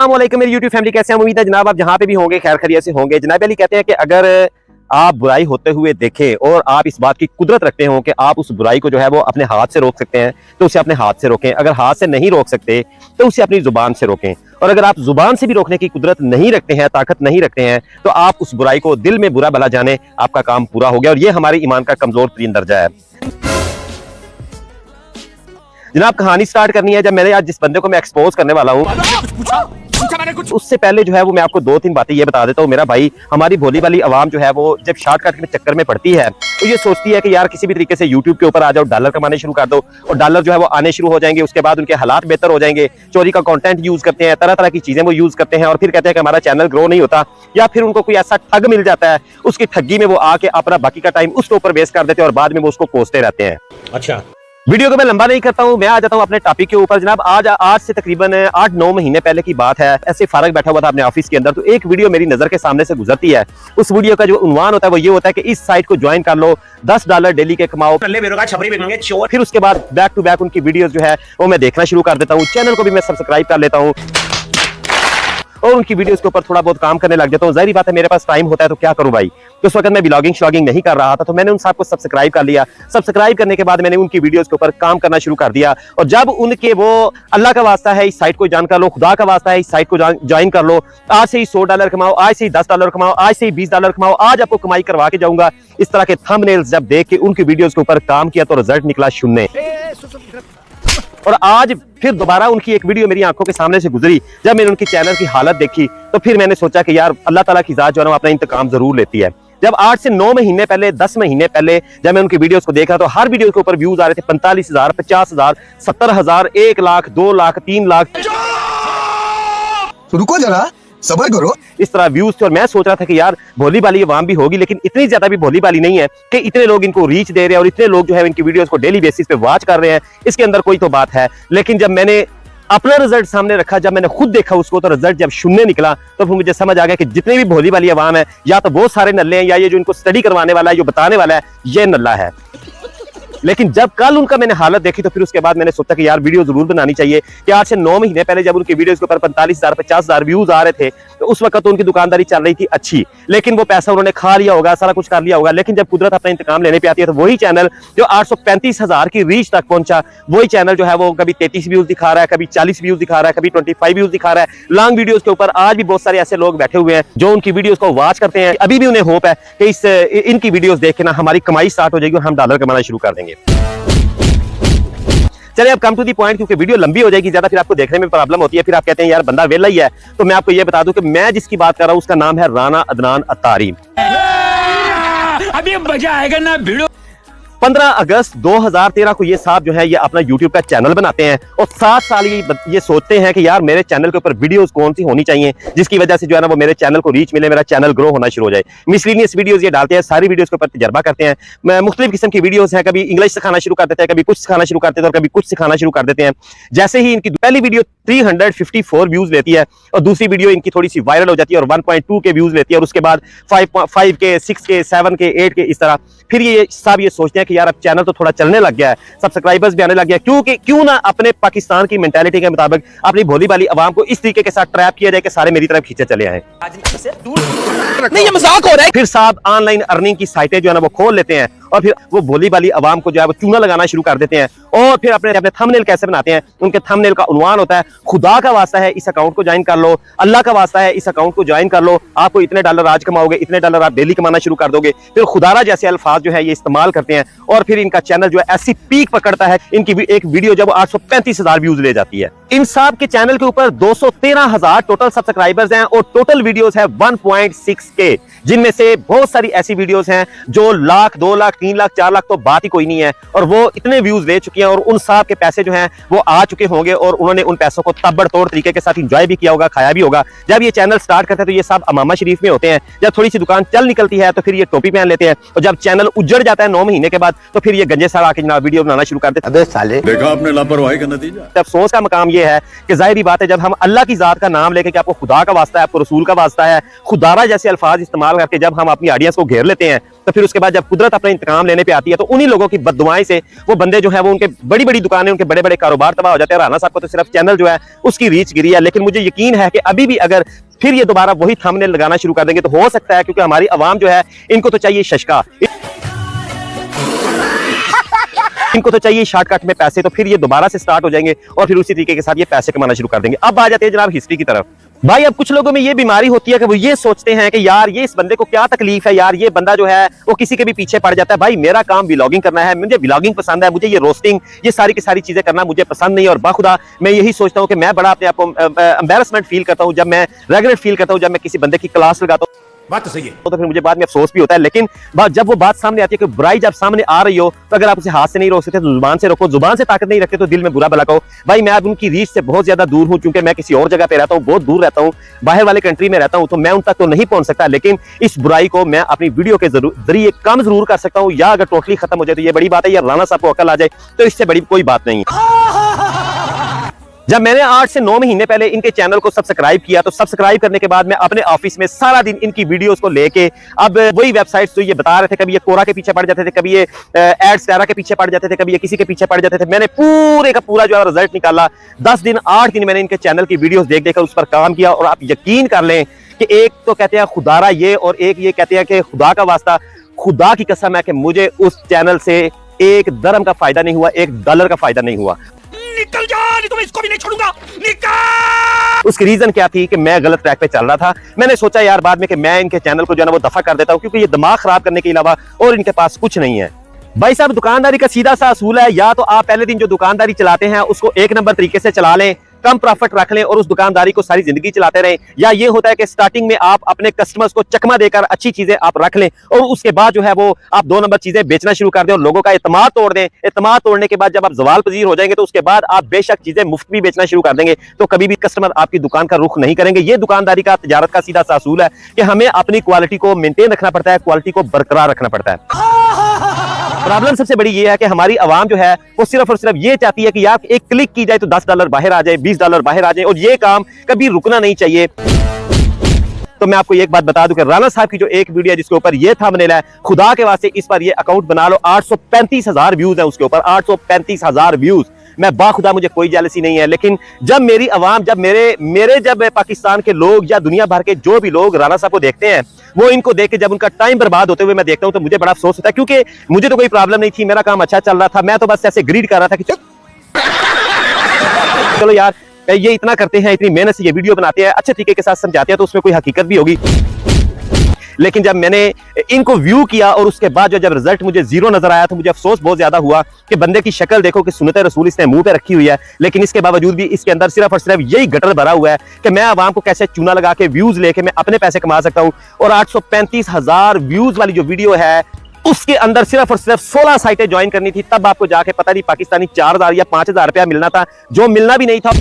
अस्सलाम वालेकुम मेरी यूट्यूब फैमिली, कैसे हैं? उम्मीद है जनाब आप जहां पे भी होंगे खैर खैरियत से होंगे। जनाब अली कहते हैं कि अगर आप बुराई होते हुए देखें और आप इस बात की कुदरत रखते हो कि आप उस बुराई को जो है वो अपने हाथ से रोक सकते हैं तो उसे अपने हाथ से रोकें। अगर हाथ से नहीं रोक सकते तो उसे अपनी जुबान से रोकें, और अगर आप जुबान से भी रोकने की कुदरत नहीं रखते हैं, ताकत नहीं रखते हैं, तो आप उस बुराई को दिल में बुरा भला जाने, आपका काम पूरा हो गया। और ये हमारे ईमान का कमजोर तरीन दर्जा है। जनाब कहानी स्टार्ट करनी है। जब मैंने आज जिस बंदे को मैं एक्सपोज करने वाला हूँ उससे पहले जो है वो मैं आपको दो तीन बातें ये बता देता हूँ। मेरा भाई, हमारी भोली वाली आवाम जो है वो जब शॉर्टकट के चक्कर में पड़ती है तो ये सोचती है कि यार किसी भी तरीके से यूट्यूब के ऊपर आ जाओ, डॉलर कमाने शुरू कर दो, और डॉलर जो है वो आने शुरू हो जाएंगे। उसके बाद उनके हालात बेहतर हो जाएंगे, चोरी का कंटेंट यूज करते हैं, तरह तरह की चीजें वो यूज करते हैं, और फिर कहते हैं कि हमारा चैनल ग्रो नहीं होता। या फिर उनको कोई ऐसा ठग मिल जाता है, उसकी ठगी में वो आके अपना बाकी का टाइम उसके ऊपर वेस्ट कर देते हैं और बाद में वो उसको कोसते रहते हैं। अच्छा, वीडियो को मैं लंबा नहीं करता हूं, मैं आ जाता हूं अपने टॉपिक के ऊपर। जनाब आज से तकरीबन 8-9 महीने पहले की बात है। ऐसे फारग बैठा हुआ था अपने ऑफिस के अंदर, तो एक वीडियो मेरी नजर के सामने से गुजरती है। उस वीडियो का जो उन्वान होता है वो ये होता है कि इस साइट को ज्वाइन कर लो, $10 डेली के कमाओ, फिर उसके बाद बैक टू बैक उनकी वीडियोस जो है वो मैं देखना शुरू कर देता हूँ। चैनल को भी मैं सब्सक्राइब कर लेता हूँ और उनकी वीडियोस के ऊपर थोड़ा बहुत काम करने लग जाता हूँ। जाहिर बात है मेरे पास टाइम होता है तो क्या करूं भाई। तो उस वक्त मैं ब्लॉगिंग श्लॉगिंग नहीं कर रहा था, तो मैंने उन सबको सब्सक्राइब कर लिया। सब्सक्राइब करने के बाद मैंने उनकी वीडियोस के ऊपर काम करना शुरू कर दिया। और जब उनके वो अल्लाह का वास्ता है इस साइट को जान कर लो, खुदा का वास्ता है इस साइट को ज्वाइन कर लो, आज से ही $100 कमाओ, आज से ही $10 कमाओ, आज से ही $20 कमाओ, आज आपको कमाई करवा के जाऊंगा, इस तरह के थंबनेल्स जब देख के उनकी वीडियोस के ऊपर काम किया तो रिजल्ट निकला शून्य। और आज फिर दोबारा उनकी एक वीडियो मेरी आंखों के सामने से गुजरी। जब मैंने उनकी चैनल की हालत देखी तो फिर मैंने सोचा कि यार अल्लाह ताला की जात जो है अपना इंतकाम जरूर लेती है। जब 8 से 9 महीने पहले, 10 महीने पहले जब मैं उनकी वीडियोस को देखा तो हर वीडियो के ऊपर व्यूज आ रहे थे 45,000, 50,000, 70,000, 1 लाख, 2 लाख, 3 लाख। रुको जरा, सब्र करो। इस तरह व्यूज थे और मैं सोच रहा था कि यार भोली भाली आवाम भी होगी, लेकिन इतनी ज्यादा भी भोली भाली नहीं है कि इतने लोग इनको रीच दे रहे हैं और इतने लोग जो है इनकी वीडियोस को डेली बेसिस पे वॉच कर रहे हैं। इसके अंदर कोई तो बात है। लेकिन जब मैंने अपना रिजल्ट सामने रखा, जब मैंने खुद देखा उसको, तो रिजल्ट जब शून्य निकला तो फिर मुझे समझ आ गया कि जितने भी भोली वाली आवाम है या तो वो सारे नल्ले हैं या ये जो इनको स्टडी करवाने वाला है, जो बताने वाला है, ये नल्ला है। लेकिन जब कल उनका मैंने हालत देखी तो फिर उसके बाद मैंने सोचा कि यार वीडियो जरूर बनानी चाहिए। कि 8 से 9 महीने पहले जब उनकी वीडियोस के ऊपर 45,000, 50,000 व्यूज आ रहे थे तो उस वक्त तो उनकी दुकानदारी चल रही थी अच्छी, लेकिन वो पैसा उन्होंने खा लिया होगा, सारा कुछ कर लिया होगा। लेकिन जब कुदरत अपना इंतकाम लेने पे आती है तो वही चैनल जो 835,000 की रीच तक पहुंचा, वही चैनल जो है वो कभी 33 व्यूज दिखा रहा है, कभी 40 व्यूज दिखा रहा है, कभी 25 व्यूज दिखा रहा है। लॉन्ग वीडियोस के ऊपर आज भी बहुत सारे ऐसे लोग बैठे हुए हैं जो उनकी वीडियोस को वॉच करते हैं। अभी भी उन्हें होप है कि इनकी वीडियोस देख के ना हमारी कमाई स्टार्ट हो जाएगी और हम डॉलर कमाना शुरू कर देंगे। चलिए अब कम टू दी पॉइंट, क्योंकि वीडियो लंबी हो जाएगी ज्यादा, फिर आपको देखने में प्रॉब्लम होती है, फिर आप कहते हैं यार बंदा वेला ही है। तो मैं आपको ये बता दूं कि मैं जिसकी बात कर रहा हूं उसका नाम है राना अदनान अत्तारी। अभी मजा आएगा ना वीडियो। 15 अगस्त 2013 को ये साहब जो है ये अपना YouTube का चैनल बनाते हैं और 7 साल ये सोचते हैं कि यार मेरे चैनल के ऊपर वीडियोस कौन सी होनी चाहिए जिसकी वजह से जो है ना वो मेरे चैनल को रीच मिले, मेरा चैनल ग्रो होना शुरू हो जाए। मिसलीनियस वीडियोस ये डालते हैं, सारी वीडियोस के ऊपर तजर्बा करते हैं। मुख्तलिफ किस्म की वीडियोस हैं, कभी इंग्लिश सिखाना शुरू कर देते हैं, कभी कुछ सिखाना शुरू कर देते हैं और कभी कुछ सिखाना शुरू कर देते हैं। जैसे ही इनकी पहली वीडियो 354 व्यूज लेती है और दूसरी वीडियो इनकी थोड़ी सी वायरल हो जाती है और 1.2 के व्यूज लेती है और उसके बाद 5 के, 6 के, 7 के, 8 के, इस तरह फिर ये सब ये सोचते हैं कि यार अब चैनल तो थोड़ा चलने लग गया है, सब्सक्राइबर्स भी आने लग गया, क्यों ना अपने पाकिस्तान की मेंटालिटी के मुताबिक अपनी भोली वाली आवाम को इस तरीके के साथ ट्रैप किया जाए कि सारे मेरी तरफ खींचे चले आए। नहीं ये मजाक हो रहा है। फिर साहब ऑनलाइन अर्निंग की साइटें जो है ना वो खोल लेते हैं और फिर वो भोली वाली आवाम को जो है वो चूना लगाना शुरू कर देते हैं। और फिर अपने थंबनेल कैसे बनाते हैं, उनके थंबनेल का उन्वान होता है खुदा का वास्ता है इस अकाउंट को ज्वाइन कर लो, अल्लाह का वास्ता है इस अकाउंट को ज्वाइन कर लो, आपको इतने डॉलर आज कमाओगे, इतने डॉलर आप डेली कमाना शुरू कर दोगे। फिर खुदारा जैसे अल्फाज जो है ये इस्तेमाल करते हैं और फिर इनका चैनल जो है ऐसी पीक पकड़ता है, इनकी एक वीडियो जब 835,000 व्यूज ले जाती है। इन साहब के चैनल के ऊपर 213,000 टोटल सब्सक्राइबर्स हैं और टोटल वीडियोस है 1.6 के, जिनमें से बहुत सारी ऐसी वीडियोस हैं जो लाख, 2 लाख, 3 लाख, 4 लाख तो बात ही कोई नहीं है और वो इतने व्यूज ले चुकी हैं और उन साहब के पैसे जो हैं वो आ चुके होंगे और उन्होंने उन पैसों को तबड़तोड़ तरीके के साथ एंजॉय भी किया होगा, खाया भी होगा। जब ये चैनल स्टार्ट करते हैं तो ये साहब अमामा शरीफ में होते हैं, जब थोड़ी सी दुकान चल निकलती है तो फिर ये टोपी पहन लेते हैं और जब चैनल उजड़ जाता है 9 महीने के बाद तो फिर ये गंजे साड़ आके जनाब वीडियो बनाना शुरू कर देते हैं। अबे साले, देखा आपने लापरवाही का नतीजा। अफसोस का मकाम ये है कि जाहिर बात है, जब हम अल्लाह की जात का नाम लेके कि आपको खुदा का वास्ता है, आपको रसूल का वास्ता है, खुदारा जैसे अल्फाज इस्तेमाल करके जब हम अपनी ऑडियंस को घेर लेते हैं, तो फिर उसके बाद जब कुदरत अपना इंतकाम लेने पे आती है, तो उन्हीं लोगों की बददुआएं से वो बंदे जो है वो उनके बड़ी बड़ी दुकानें, उनके बड़े बड़े कारोबार तबाह हो जाते हैं। राना साहब को तो सिर्फ चैनल जो है उसकी रीच गिरी है, लेकिन मुझे यकीन है कि अभी भी अगर फिर ये दोबारा वही थंबनेल लगाना शुरू कर देंगे तो हो सकता है, क्योंकि हमारी आवाम जो है इनको तो चाहिए शशका, इनको तो चाहिए शॉर्टकट में पैसे, तो फिर ये दोबारा से स्टार्ट हो जाएंगे और फिर उसी तरीके के साथ ये पैसे कमाना शुरू कर देंगे। अब आ जाते हैं जनाब हिस्ट्री की तरफ। भाई अब कुछ लोगों में ये बीमारी होती है कि वो ये सोचते हैं कि यार ये इस बंदे को क्या तकलीफ है, यार ये बंदा जो है वो किसी के भी पीछे पड़ जाता है। भाई मेरा काम व्लॉगिंग करना है, मुझे व्लॉगिंग पसंद है, मुझे ये रोस्टिंग, ये सारी की सारी चीजें करना मुझे पसंद नहीं है। और बाखुदा मैं यही सोचता हूँ कि मैं बड़ा अपने आप को एम्बैरसमेंट फील करता हूँ जब मैं रेगुलर फील करता हूँ जब मैं किसी बंदे की क्लास लगाता हूँ। बात तो सही है, तो फिर मुझे बाद में अफसोस भी होता है, लेकिन जब वो बात सामने आती है कि बुराई जब सामने आ रही हो तो अगर आप उसे हाथ से नहीं रोक सकते तो जुबान से रोको, जुबान से ताकत नहीं रखते तो दिल में बुरा भला कहो। भाई मैं अब उनकी रीच से बहुत ज्यादा दूर हूं, क्योंकि मैं किसी और जगह पे रहता हूं, बहुत दूर रहता हूं, बाहर वाले कंट्री में रहता हूं, तो मैं उन तक तो नहीं पहुंच सकता, लेकिन इस बुराई को मैं अपनी वीडियो के जरिए कम जरूर कर सकता हूं, या अगर टोटली खत्म हो जाए तो ये बड़ी बात है, या राना साहब को अकल आ जाए तो इससे बड़ी कोई बात नहीं है। जब मैंने 8 से 9 महीने पहले इनके चैनल को सब्सक्राइब किया, तो सब्सक्राइब करने के बाद मैं अपने ऑफिस में सारा दिन इनकी वीडियोस को लेके, अब वही वेबसाइट्स तो ये बता रहे थे, कभी ये कोरा के पीछे पड़ जाते थे, कभी ये एड्स पैरा के पीछे पड़ जाते थे, कभी ये किसी के पीछे पड़ जाते थे। मैंने पूरे का पूरा जो है रिजल्ट निकाला, 10 दिन 8 दिन मैंने इनके चैनल की वीडियोस देख देकर उस पर काम किया, और आप यकीन कर लें कि एक तो कहते हैं खुदारा ये, और एक ये कहते हैं कि खुदा का वास्ता, खुदा की कसम है कि मुझे उस चैनल से एक दरम का फायदा नहीं हुआ, $1 का फायदा नहीं हुआ। निकल जा, नहीं तो मैं इसको भी नहीं छोड़ूंगा, निकल। उसकी रीजन क्या थी कि मैं गलत ट्रैक पे चल रहा था। मैंने सोचा यार बाद में कि मैं इनके चैनल को जो है ना वो दफा कर देता हूं, क्योंकि ये दिमाग खराब करने के अलावा और इनके पास कुछ नहीं है। भाई साहब दुकानदारी का सीधा सा असूल है, या तो आप पहले दिन जो दुकानदारी चलाते हैं उसको एक नंबर तरीके से चला लें, कम प्रॉफिट रख लें और उस दुकानदारी को सारी जिंदगी चलाते रहें, या ये होता है कि स्टार्टिंग में आप अपने कस्टमर्स को चकमा देकर अच्छी चीजें आप रख लें और उसके बाद जो है वो आप 2 नंबर चीजें बेचना शुरू कर दें और लोगों का इत्मीनान तोड़ दें। इत्मीनान तोड़ने के बाद जब आप ज़वाल पजीर हो जाएंगे तो उसके बाद आप बेशक चीजें मुफ्त भी बेचना शुरू कर देंगे, तो कभी भी कस्टमर आपकी दुकान का रुख नहीं करेंगे। ये दुकानदारी का, तजारत का सीधा सा असूल है कि हमें अपनी क्वालिटी को मेंटेन रखना पड़ता है, क्वालिटी को बरकरार रखना पड़ता है। प्रॉब्लम सबसे बड़ी ये है कि हमारी आवाम जो है वो सिर्फ और सिर्फ ये चाहती है कि यार एक क्लिक की जाए तो $10 बाहर आ जाए, $20 बाहर आ जाए, और ये काम कभी रुकना नहीं चाहिए। तो मैं आपको एक बात बता दूं कि राना साहब की जो एक वीडियो है जिसके ऊपर ये थंबनेल है, खुदा के वास्ते इस पर ये अकाउंट बना लो, 835,000 व्यूज है उसके ऊपर, 835,000 व्यूज। मैं बाखुदा मुझे कोई जेलसी नहीं है, लेकिन जब मेरी आवाम, जब मेरे जब पाकिस्तान के लोग या दुनिया भर के जो भी लोग राना साहब को देखते हैं, वो इनको देख के जब उनका टाइम बर्बाद होते हुए मैं देखता हूं तो मुझे बड़ा अफसोस होता है, क्योंकि मुझे तो कोई प्रॉब्लम नहीं थी, मेरा काम अच्छा चल रहा था, मैं तो बस ऐसे ग्रीड कर रहा था कि चलो यार ये इतना करते हैं, इतनी मेहनत से ये वीडियो बनाते हैं, अच्छे तरीके के साथ समझाते हैं, तो उसमें कोई हकीकत भी होगी। लेकिन जब मैंने इनको व्यू किया और उसके बाद जब रिजल्ट मुझे 0 नजर आया तो मुझे अफसोस बहुत ज्यादा हुआ कि बंदे की शक्ल देखो कि सुन्नत रसूल इसने मुंह पे रखी हुई है, लेकिन इसके बावजूद भी इसके अंदर सिर्फ और सिर्फ यही गटर भरा हुआ है कि मैं आवाम को कैसे चूना लगा के व्यूज लेके मैं अपने पैसे कमा सकता हूं। और 835,000 व्यूज वाली जो वीडियो है उसके अंदर सिर्फ और सिर्फ 16 साइटें ज्वाइन करनी थी, तब आपको जाके पता नहीं पाकिस्तानी 4,000 या 5,000 रुपया मिलना था, जो मिलना भी नहीं था।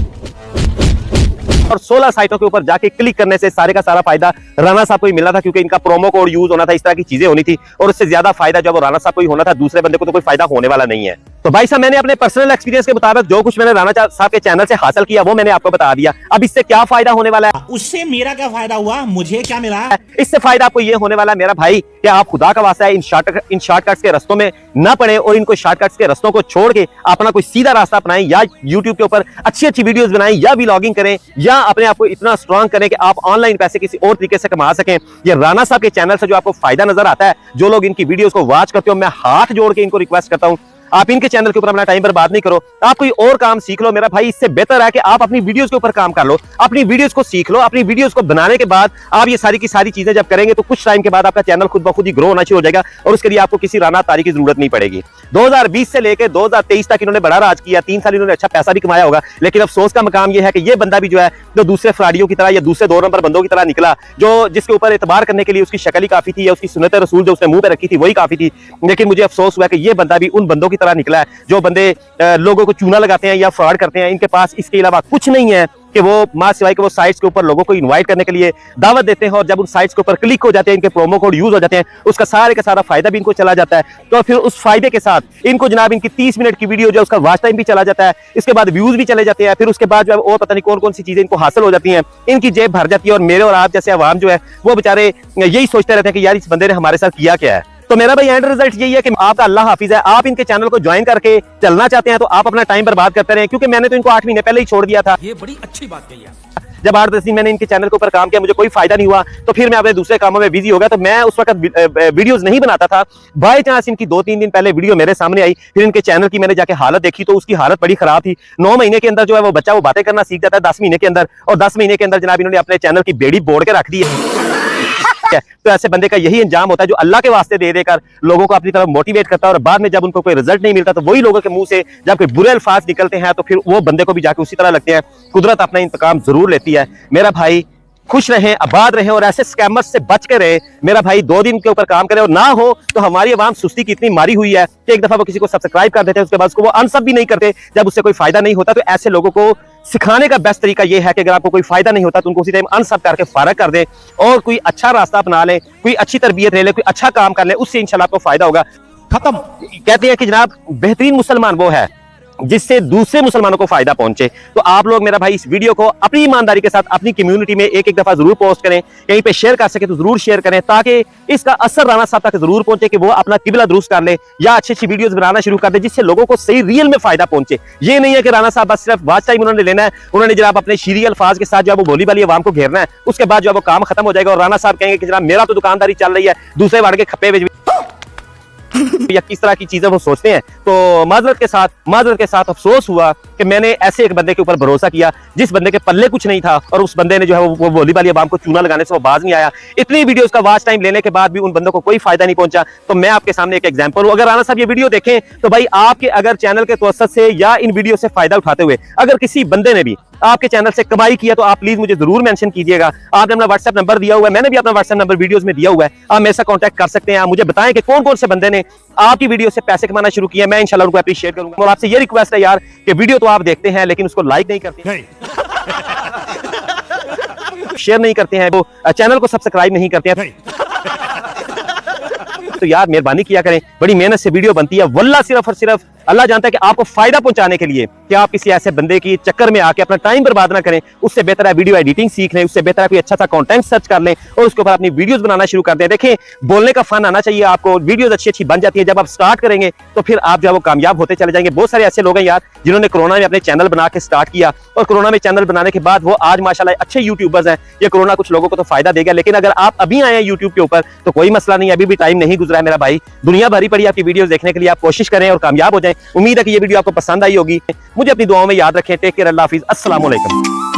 और 16 साइटों के ऊपर जाके क्लिक करने से सारे का सारा फायदा राना साहब को ही मिलना था, क्योंकि इनका प्रोमो कोड यूज होना था, इस तरह की चीजें होनी थी, और उससे ज्यादा फायदा जो वो राना साहब को ही होना था, दूसरे बंदे को तो कोई फायदा होने वाला नहीं है। तो भाई साहब मैंने अपने पर्सनल एक्सपीरियंस के मुताबिक जो कुछ मैंने राना साहब के चैनल से हासिल किया वो मैंने आपको बता दिया। अब इससे क्या फायदा होने वाला है, उससे मेरा क्या फायदा हुआ, मुझे क्या मिला? इससे फायदा आपको ये होने वाला है मेरा भाई कि आप खुदा का वास्ता है इन शॉर्टकट्स के रस्तों में ना पड़े और इनको शॉर्टकट्स के रस्तों को छोड़ के अपना कोई सीधा रास्ता अपनाएं, या यूट्यूब के ऊपर अच्छी अच्छी वीडियोस बनाएं, या व्लॉगिंग करें, या अपने आप को इतना स्ट्रांग करें कि आप ऑनलाइन पैसे किसी और तरीके से कमा सकें। ये राना साहब के चैनल से जो आपको फायदा नजर आता है, जो लोग इनकी वीडियोस को वॉच करते हो, मैं हाथ जोड़ के इनको रिक्वेस्ट करता हूं आप इनके चैनल के ऊपर अपना टाइम बर्बाद नहीं करो, आप कोई और काम सीख लो मेरा भाई। इससे बेहतर है कि आप अपनी वीडियोस के ऊपर काम कर लो, अपनी वीडियोस को सीख लो, अपनी वीडियोस को बनाने के बाद आप ये सारी की सारी चीजें जब करेंगे तो कुछ टाइम के बाद आपका चैनल खुद ब खुद ही ग्रो होना शुरू हो जाएगा, और उसके लिए आपको किसी राना तारी की जरूरत नहीं पड़ेगी। 2020 से लेकर 2023 तक इन्होंने बड़ा राज किया, 3 साल इन्होंने अच्छा पैसा भी कमाया होगा, लेकिन अफसोस का मकाम यह है कि ये बंदा भी जो है जो दूसरे फ्राडियों की तरह या दूसरे 2 नंबर बंदों की तरह निकला, जो जिसके ऊपर एतबार करने के लिए उसकी शक्ल ही काफी थी या उसकी सुन्नत रसूल जो उसने मुंह पे रखी थी वही काफी थी। लेकिन मुझे अफसोस हुआ कि ये बंदा भी उन बंदों की तरह निकला है जो बंदे लोगों को चूना लगाते हैं या फ्रॉड करते हैं, इनके पास इसके अलावा कुछ नहीं है कि वो माँ सिवाय के वो साइट्स के ऊपर लोगों को इनवाइट करने के लिए दावत देते हैं, और जब उन साइट्स के ऊपर क्लिक हो जाते हैं, इनके प्रोमो कोड यूज हो जाते हैं, उसका सारे का सारा फायदा भी इनको चला जाता है। तो फिर उस फायदे के साथ इनको जनाब इनकी 30 मिनट की वीडियो जो उसका वॉच टाइम भी चला जाता है, इसके बाद व्यूज भी चले जाते हैं, फिर उसके बाद जो है और पता नहीं कौन कौन सी चीजें इनको हासिल हो जाती हैं, इनकी जेब भर जाती है। और मेरे और आप जैसे अवाम जो है वो बेचारे यही सोचते रहते हैं कि यार इस बंदे ने हमारे साथ किया क्या है। तो मेरा भाई एंड रिजल्ट यही है कि आपका अल्लाह हाफिज है। आप इनके चैनल को ज्वाइन करके चलना चाहते हैं तो आप अपना टाइम बर्बाद करते रहे, क्योंकि मैंने तो इनको 8 महीने पहले ही छोड़ दिया था। ये बड़ी अच्छी बात कही आप। जब 8-10 दिन मैंने इनके चैनल के ऊपर काम किया, मुझे कोई फायदा नहीं हुआ, तो फिर मैं अपने दूसरे कामों में बिजी हो गया। तो मैं उस वक्त वीडियोस नहीं बनाता था। बाय चांस इनकी 2-3 दिन पहले वीडियो मेरे सामने आई, फिर इनके चैनल की मैंने जाके हालत देखी तो उसकी हालत बड़ी खराब थी। 9 महीने के अंदर जो है वो बच्चा वो बातें करना सीख जाता है 10 महीने के अंदर, और 10 महीने के अंदर जनाब इन्होंने अपने चैनल की बेड़ी बोड़ के रख दी है। तो ऐसे बंदे का यही अंजाम होता है जो अल्लाह के वास्ते दे देकर लोगों को अपनी तरफ मोटिवेट करता है, और बाद में जब उनको कोई रिजल्ट नहीं मिलता तो वही लोगों के मुंह से जब कोई बुरे अल्फाज निकलते हैं तो फिर वो बंदे को भी जाके उसी तरह लगते हैं। कुदरत अपना इंतकाम जरूर लेती है। मेरा भाई खुश रहें, आबाद रहें, और ऐसे स्कैमर्स से बच के रहे। मेरा भाई 2 दिन के ऊपर काम करे, और ना हो तो हमारी आवाम सुस्ती की इतनी मारी हुई है कि एक दफा वो किसी को सब्सक्राइब कर देते हैं, उसके बाद उसको वो अनसब भी नहीं करते जब उससे कोई फायदा नहीं होता। तो ऐसे लोगों को सिखाने का बेस्ट तरीका ये है कि अगर आपको कोई फायदा नहीं होता तो उनको उसी टाइम अनसब करके फारग कर दें, और कोई अच्छा रास्ता अपना लें, कोई अच्छी तरबियत ले लें, कोई अच्छा काम कर लें, उससे इंशाल्लाह आपको फायदा होगा। खत्म। कहते हैं कि जनाब बेहतरीन मुसलमान वो है जिससे दूसरे मुसलमानों को फायदा पहुंचे। तो आप लोग मेरा भाई इस वीडियो को अपनी ईमानदारी के साथ अपनी कम्युनिटी में एक दफा जरूर पोस्ट करें, कहीं पे शेयर कर सके तो जरूर शेयर करें, ताकि इसका असर राना साहब तक जरूर पहुंचे कि वो अपना किबला दुरुस्त कर ले या अच्छी अच्छी वीडियोस बनाना शुरू कर दे, जिससे लोगों को सही रियल में फायदा पहुंचे। ये नहीं है कि राना साहब बस सिर्फ वॉच टाइम उन्होंने लेना है, उन्होंने जनाब अपने शीरी अल्फाज के साथ जो है वो भोली भाली अवाम को घेरना है, उसके बाद जो है वो काम खत्म हो जाएगा और राना साहब कहेंगे कि जनाब मेरा तो दुकानदारी चल रही है, दूसरे वाड़ के खप्पे बेच या किस तरह की चीजें वो सोचते हैं। तो माजरत के साथ अफसोस हुआ कि मैंने ऐसे एक बंदे के ऊपर भरोसा किया जिस बंदे के पल्ले कुछ नहीं था, और उस बंदे ने जो है वो वोली वाली अवाम को चूना लगाने से वो बाज नहीं आया। इतनी वीडियोस का वॉच टाइम लेने के बाद भी उन बंदों को कोई फायदा नहीं पहुंचा। तो मैं आपके सामने एक एग्जांपल हूं। अगर राना साहब ये वीडियो देखें तो भाई आपके अगर चैनल के तवस्सुत से या इन वीडियो से फायदा उठाते हुए अगर किसी बंदे ने भी आपके चैनल से कमाई किया तो आप प्लीज मुझे जरूर मेंशन कीजिएगा। आपने अपना व्हाट्सएप नंबर दिया हुआ है, मैंने भी अपना व्हाट्सएप नंबर वीडियोस में दिया हुआ है, आप मेरे से कांटेक्ट कर सकते हैं। आप मुझे बताएं कि कौन कौन से बंदे ने आपकी वीडियो से पैसे कमाना शुरू किया, मैं इंशाल्लाह उनको अप्रिशिएट करूंगा। और आपसे ये रिक्वेस्ट है यार कि वीडियो तो आप देखते हैं लेकिन उसको लाइक नहीं करते, शेयर नहीं करते हैं, वो चैनल को सब्सक्राइब नहीं करते हैं। तो यार मेहरबानी किया करें, बड़ी मेहनत से वीडियो बनती है, वल्लाह सिर्फ और सिर्फ अल्लाह जानता है कि आपको फायदा पहुंचाने के लिए, कि आप किसी ऐसे बंदे की चक्कर में आके अपना टाइम बर्बाद ना करें। उससे बेहतर है वीडियो एडिटिंग सीख लें, उससे बेहतर है कोई अच्छा सा कंटेंट सर्च कर लें और उसके ऊपर अपनी वीडियोस बनाना शुरू कर दें। देखें बोलने का फन आना चाहिए आपको, वीडियोस अच्छी अच्छी बन जाती है। जब आप स्टार्ट करेंगे तो फिर आप जो है वो कामयाब होते चले जाएंगे। बहुत सारे ऐसे लोग हैं यार जिन्होंने कोरोना में अपने चैनल बना के स्टार्ट किया, और कोरोना में चैनल बनाने के बाद वो आज माशाल्लाह अच्छे यूट्यूबर्स हैं। ये कोरोना कुछ लोगों को तो फायदा देगा, लेकिन अगर आप अभी आए हैं यूट्यूब के ऊपर तो कोई मसला नहीं, अभी भी टाइम नहीं गुजरा है मेरा भाई। दुनिया भरी पड़ी आपकी वीडियोस देखने के लिए, आप कोशिश करें और कामयाब हो जाएं। उम्मीद है कि ये वीडियो आपको पसंद आई होगी। मुझे अपनी दुआओं में याद रखें। टेक केयर, अल्लाह हाफिज, अस्सलाम वालेकुम।